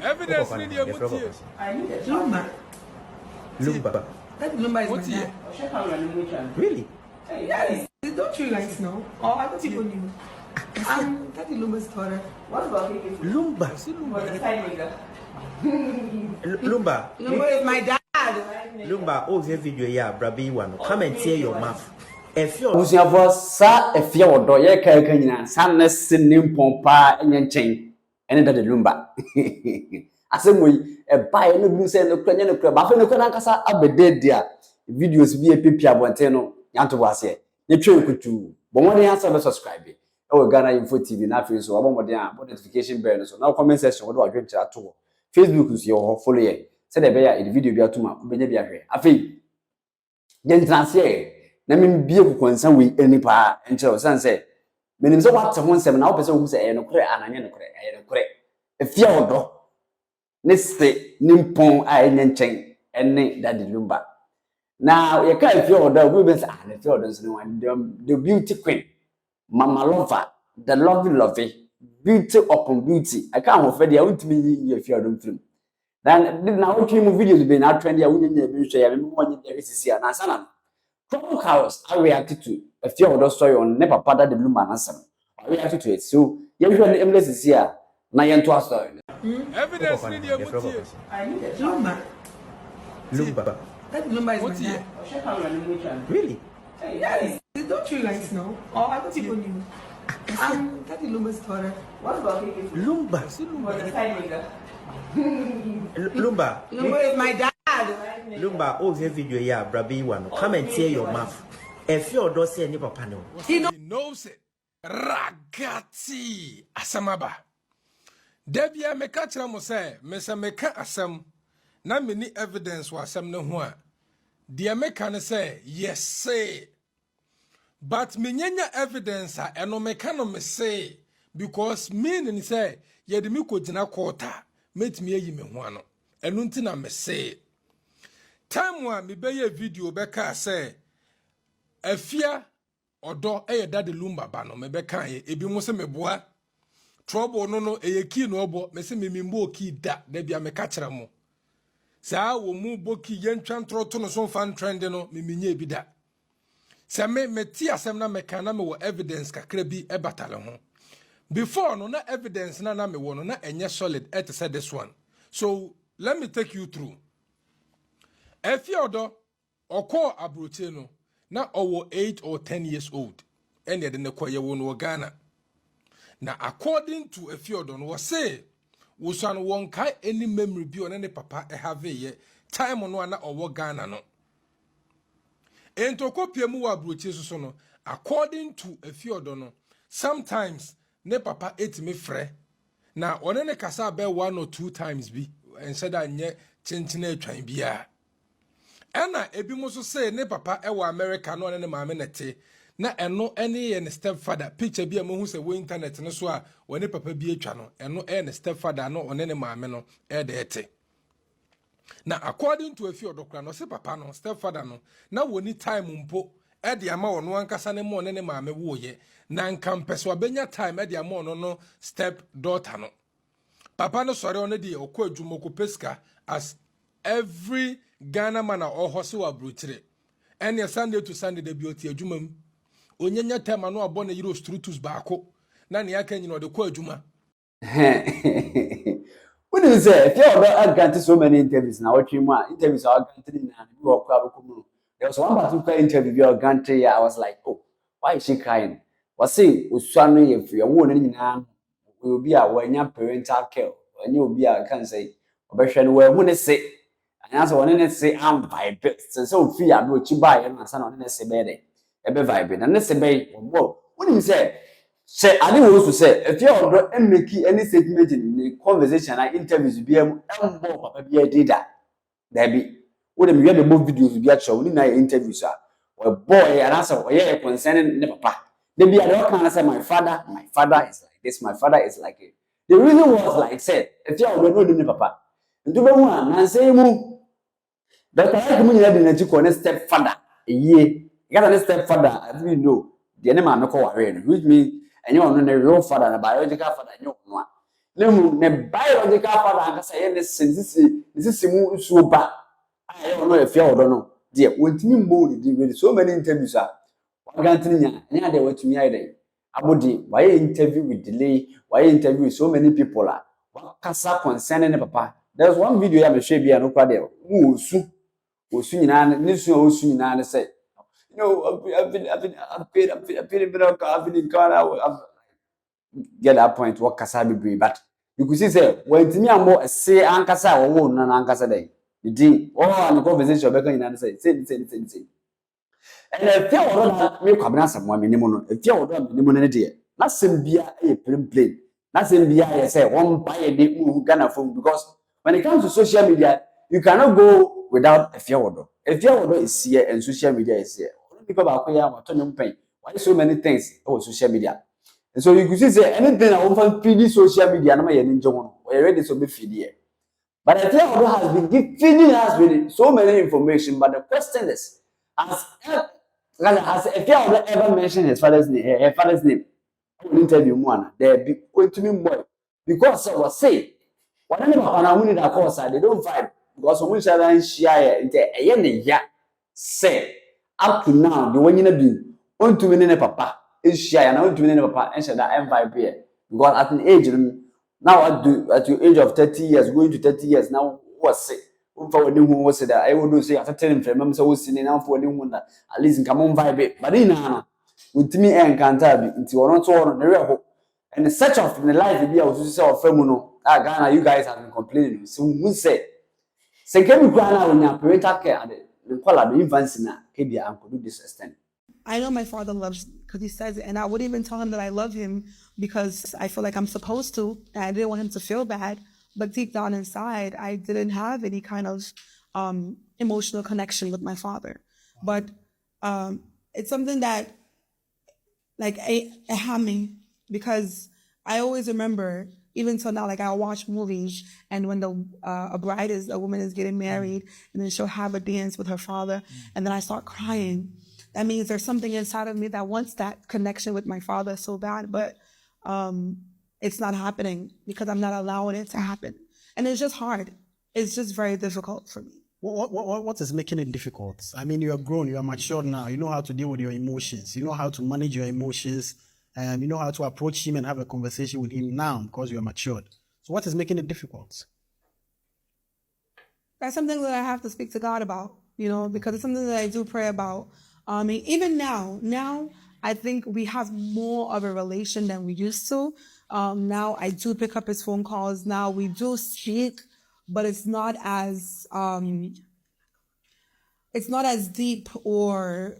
Evidence need your mutie. I need a Lumba. That Lumba is my dad. Really? Yes. Don't you guys know? Or other people knew? That Lumba's daughter. What about Lumba. Lumba. Lumba is my dad. Lumba, oh, the video, yeah, Brabi one. Come and tear your mouth. If you're Usiafo sa Afia odo ye ka nyina sannes nim pompa enyenchen ene da de Lumba asemoi e bae no bi se no kranya no kra ba fe no kra nkasa abede dia videos bi epepia bonte no yanto wase ne twe kutu bomode yansa be subscribe e o Ghana Info TV na fe so abomode a notification bell no so na comment section wo adwen kira to Facebook so yo follow ye se de be ya e video bi atuma obenya bi ahwe afei yen transfer na me bie kukonsa we enipa enche o san say menim se wat ho nsem na wo pese wo se no kure ananye no kure Afia odo ne se nimpon a enyenchen ene da de Lumba na ye ka Afia odo we be say na Afia odo so the beauty queen mama lover the lovely beauty upon beauty I can't offer the ultimate ye Afia odo film dan na wo twi mu videos be na trend ya wo nyanya bi hwe ya me mo nyanya resisi na sana Trouble cows I reacted to a few other story on never pada the Lumba answer. I reacted to it. So you usually embrace is here. Na yento story. Evidence need your mutie. I need a Lumba. That Lumba is my dad. really? Yes. Don't you guys know? Or other people knew? That Lumba's daughter. What about Lumba. Lumba. Lumba is my dad. Lumba, oh, the video, yeah, Brabi one. Come and tear your mouth. If you're don't see any papa no. He knows it. Ragati asamaba. Debia meka kira mo say, mesa meka asam na many evidence wa asam no ho a. De meka ne say, yes say. But menyanya evidence a eno meka no me say because me ni say ye de me ko gina quarter metimi ayi me ho ano. Eno nti na me say. Time wa me be ye video beka say Afia odo eye da de Lumba ba no me beka ye ebi mo se me boa trouble no eye ki no obo me se me mimbo ki da bia me ka kire mo saa wo mu boki yentwa ntroto no so fan trend no me menye bi da se me ti asem na me kan na me wo evidence kakra bi e batale ho before no na evidence na me wo no na enye solid et say this one. So let me take you through. Afia odo oko abroche no na owo 8 or 10 years old and ye de ne kwaye wo no Ghana na according to Afia odo no say wo so an won kai any memory bi on ne papa e have ye time no na owo Ghana no ento kopia mu wa abroche so no according to Afia odo no sometimes ne papa etimi frɛ na one ne kasa be 1 or 2 times bi ense da nye chinchina atwan bia ena ebi mo so say ne papa e wa America no ne maame nete na eno ene ye ne stepfather picture bi a mo hu se wo internet no so a wone papa bi atwa no eno e ne stepfather no one ne maame no e de ete na according to Afia odokra no se papa no stepfather no na woni time mpo e de ama wono ankasa ne mo ne maame wo ye na nkampeso abenya time e de ama wono no step daughter no papa no sori on de okọ adwumoko peska as every Ghana man or hustle wa brutire any Sunday to Sunday de bioti adwumam onyanya time no abọ na yiro strutus baako na ne aka nyina de kọ adwuma Wouldn't say if you are granted so many interviews now, what you want interviews are granted in and you are there was one particular interview you are granted. I was like, oh, why is she crying? Was saying, Uswani, if you are warning now, will be a when your parental care, and you will be a can say, Operation where when they say, and as one in say, I'm vibrant, so fear no chibai and my son on the sebede, a be vibrant, and let's say, whoa, what do you say? Say, I didn't want to say, if you are making any statement in the conversation, I interviews be able to did that. There be, what if you have the more videos be actually in interviews, or boy, and answer, or yeah, concerning the papa. They be a dog can say, my father is like this, my father is like it. The reason was like said, if you are not the papa, and do one, and say, but I have to stepfather, a year, you got a stepfather, as we know, the enemy are not which means. And you know the real father, the biological father, you know one. Lemu ne biological father anka say ye ne sisi mu nsuo ba. Aye no e fia odo no. De wontimi mbo ni di so many interviews are. Wagantini nya de watumi ayi dey. Abodi why interview with delay, why interview with so many people are. Wakasa concerning the papa. There's one video ya me share bia no kwa there. Osu nyina ne su osu nyina ne say, you know, I've been in Ghana. Get that point what kasa be, but you could see say when timi ambo say ankasa wo na ankasa dey. You think oh, the conversation be kan nyina say. And if you want to make a someone minimum, if you want to minimum idea, not Simbia a plain. Not Simbia, I say, one buy a deep move Ghana phone because when it comes to social media, you cannot go without a fiordo. A fiordo is here and social media is here. People are paying why so many things on social media. And so you could say anything I want to social media, and my enjoyment, or already so be feed here. But a fiordo has been feeding us with so many information, but the question is, has if you ever mentioned his father's name, her father's name, I will interview one. There be going to me boy because I was say, whatever I need a course, they don't fight because when we shall share into a year, say up to now, the one you do, on to me papa is share and on to me papa and shall that M5 here because at an age now at your age of 30 years, going to 30 years now, what's it? For the who was that I would say after telling him, so was sitting out for the one that at least in come on vibe, but in with me and Cantabi into or not on the real and such of the life be able to sell Femuno. Ghana, you guys have been complaining. So we say, can we grant when your parental care and the quality infancy now, Kibia and could do this extent. I know my father loves because he says it, and I wouldn't even tell him that I love him because I feel like I'm supposed to, and I didn't want him to feel bad. But deep down inside, I didn't have any kind of emotional connection with my father. But it's something that, like, I had me because I always remember, even till now, like I'll watch movies, and when a woman is getting married, and then she'll have a dance with her father, and then I start crying. That means there's something inside of me that wants that connection with my father so bad, but it's not happening because I'm not allowing it to happen. And it's just hard. It's just very difficult for me. What is making it difficult? I mean, you are grown, you are mature now. You know how to deal with your emotions. You know how to manage your emotions. And you know how to approach him and have a conversation with him now because you are matured. So what is making it difficult? That's something that I have to speak to God about, because it's something that I do pray about. Even now I think we have more of a relation than we used to. Now I do pick up his phone calls. Now we do speak, but it's not as deep, or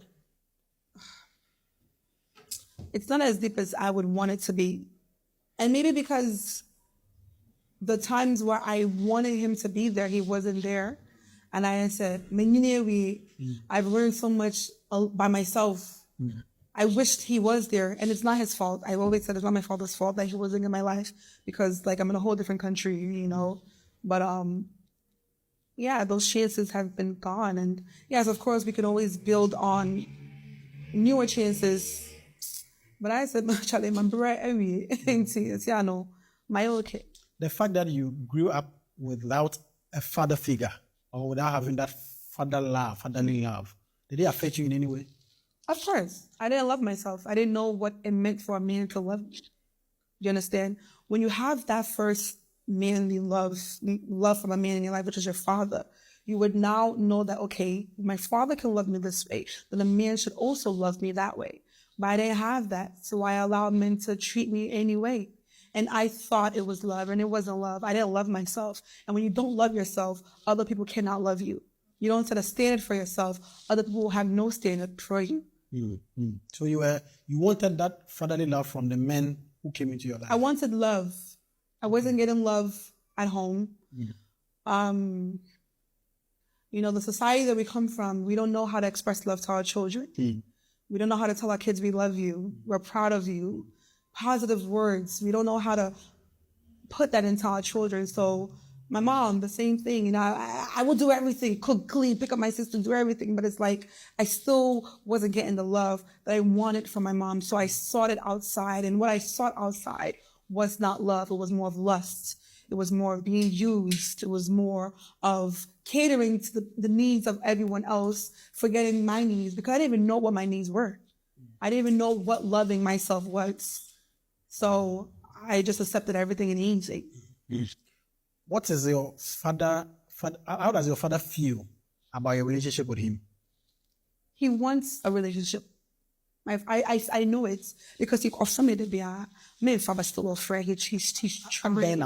it's not as deep as I would want it to be. And maybe because the times where I wanted him to be there, he wasn't there. And I said, I've learned so much by myself. I wished he was there, and it's not his fault. I always said it's not my father's fault that he wasn't in my life because, like, I'm in a whole different country, But those chances have been gone. And yes, of course, we can always build on newer chances. But I said, Charlie, my okay. The fact that you grew up without a father figure or without having that fatherly love, did it affect you in any way? Of course. I didn't love myself. I didn't know what it meant for a man to love me. You understand? When you have that first manly love from a man in your life, which is your father, you would now know that, okay, my father can love me this way, then a man should also love me that way. But I didn't have that, so I allowed men to treat me anyway. And I thought it was love, and it wasn't love. I didn't love myself. And when you don't love yourself, other people cannot love you. You don't set a standard for yourself, other people will have no standard for you. Mm-hmm. So you wanted that fatherly love from the men who came into your life. I wanted love. I wasn't getting love at home. The society that we come from, we don't know how to express love to our children. We don't know how to tell our kids we love you, we're proud of you. Positive words. We don't know how to put that into our children. So my mom, the same thing. I will do everything, cook, clean, pick up my sister, do everything. But it's like I still wasn't getting the love that I wanted from my mom. So I sought it outside. And what I sought outside was not love. It was more of lust. It was more of being used. It was more of catering to the needs of everyone else, forgetting my needs, because I didn't even know what my needs were. I didn't even know what loving myself was. So I just accepted everything in easy. What is your father, how does your father feel about your relationship with him? He wants a relationship. I know it because he offers me the beer. Me father still offer. He's trying.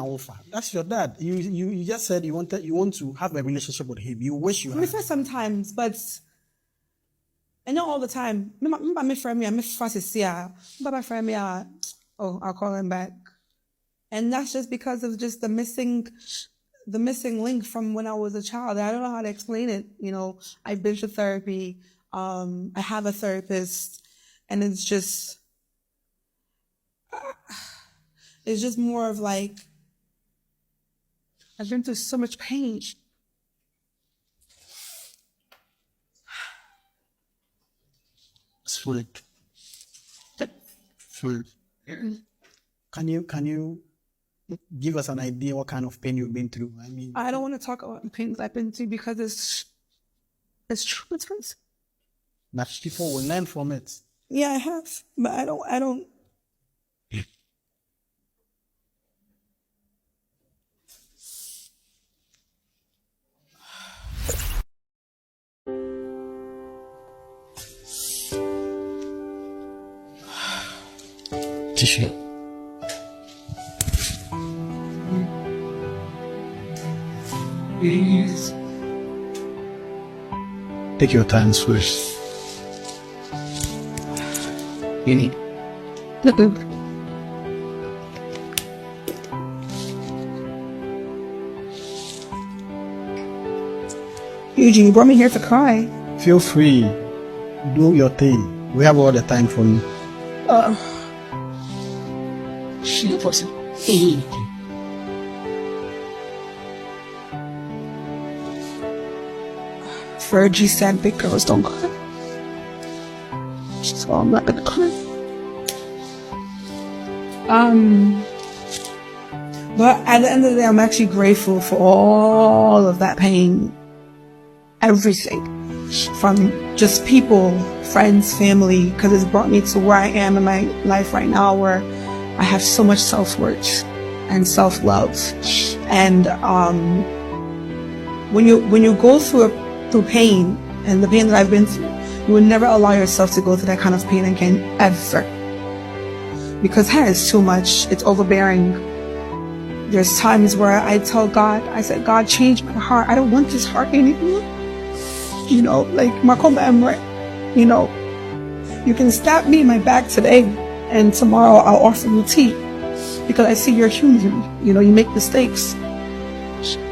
That's your dad. You just said you want to have a relationship with him. You wish you had. Sometimes, but and not all the time. Remember my friend me, I'm fast here. My friend me, oh, I'll call him back. And that's just because of just the missing link from when I was a child. I don't know how to explain it. You know, I've been to therapy. I have a therapist. And it's just more of like, I've been through so much pain. Sweet. Can you give us an idea what kind of pain you've been through? I mean, I don't want to talk about the pains I've been through because it's traumatizing. That people will learn from it. Yeah, I have, but I don't. Tissue. Please. Take your time, swish. You need. Eugene, you brought me here to cry. Feel free. Do your thing. We have all the time for you. Fergie said big girls don't cry. So I'm not gonna cry. But at the end of the day, I'm actually grateful for all of that pain. Everything. From just people, friends, family, because it's brought me to where I am in my life right now, where I have so much self-worth and self-love. And when you go through pain, and the pain that I've been through, you will never allow yourself to go through that kind of pain again, ever. Because that is too much. It's overbearing. There's times where I tell God, I said, God, change my heart. I don't want this heart anymore. You know, like, you know, you can stab me in my back today, and tomorrow I'll offer you tea. Because I see you're human. You know, you make mistakes.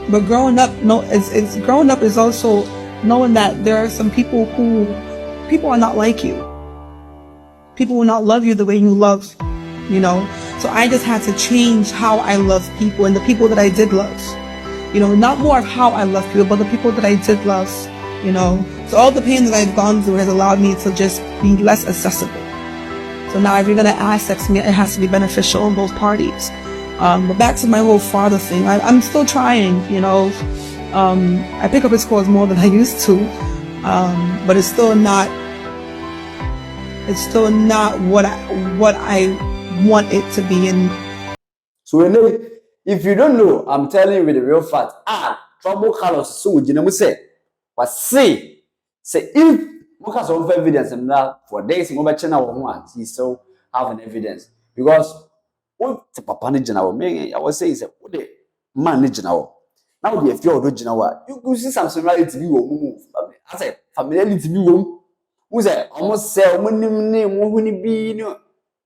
But growing up, growing up is also knowing that there are some people are not like you. People will not love you the way you love, you know. So I just had to change how I love people and the people that I did love. You know, not more of how I love people, but the people that I did love, you know. So all the pain that I've gone through has allowed me to just be less accessible. So now if you're gonna access me, it has to be beneficial on both parties. But back to my whole father thing, I'm still trying, you know. I pick up his calls more than I used to, but it's still not what I want it to be. And so if you don't know, I'm telling you with the real fact. Trouble colors so you say if because of evidence and now for days in channel he still have an evidence because what the papa general me I was saying what the man general. Now the fear original you could see some similarity move. I said familiarity who say almost say the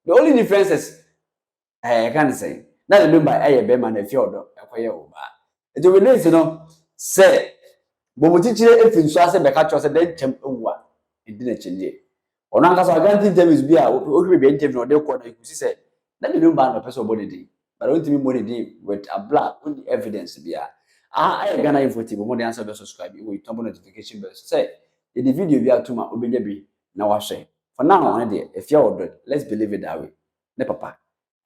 only difference is I can't say now the Lumba be man the fear it relates, you know, say but what teacher if you say be catch us then chem ewa it didn't change on anka so Ahintasemtv is be a o be interview no dey corner you see say na the Lumba no person body dey but don't me money dey with a black with the evidence be I Ghana info TV more than answer be subscribe we turn on notification bell say the video be atuma obenya bi na wa share for now on there if you order let's believe it that way ne papa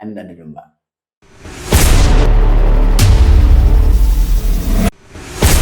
and then the Lumba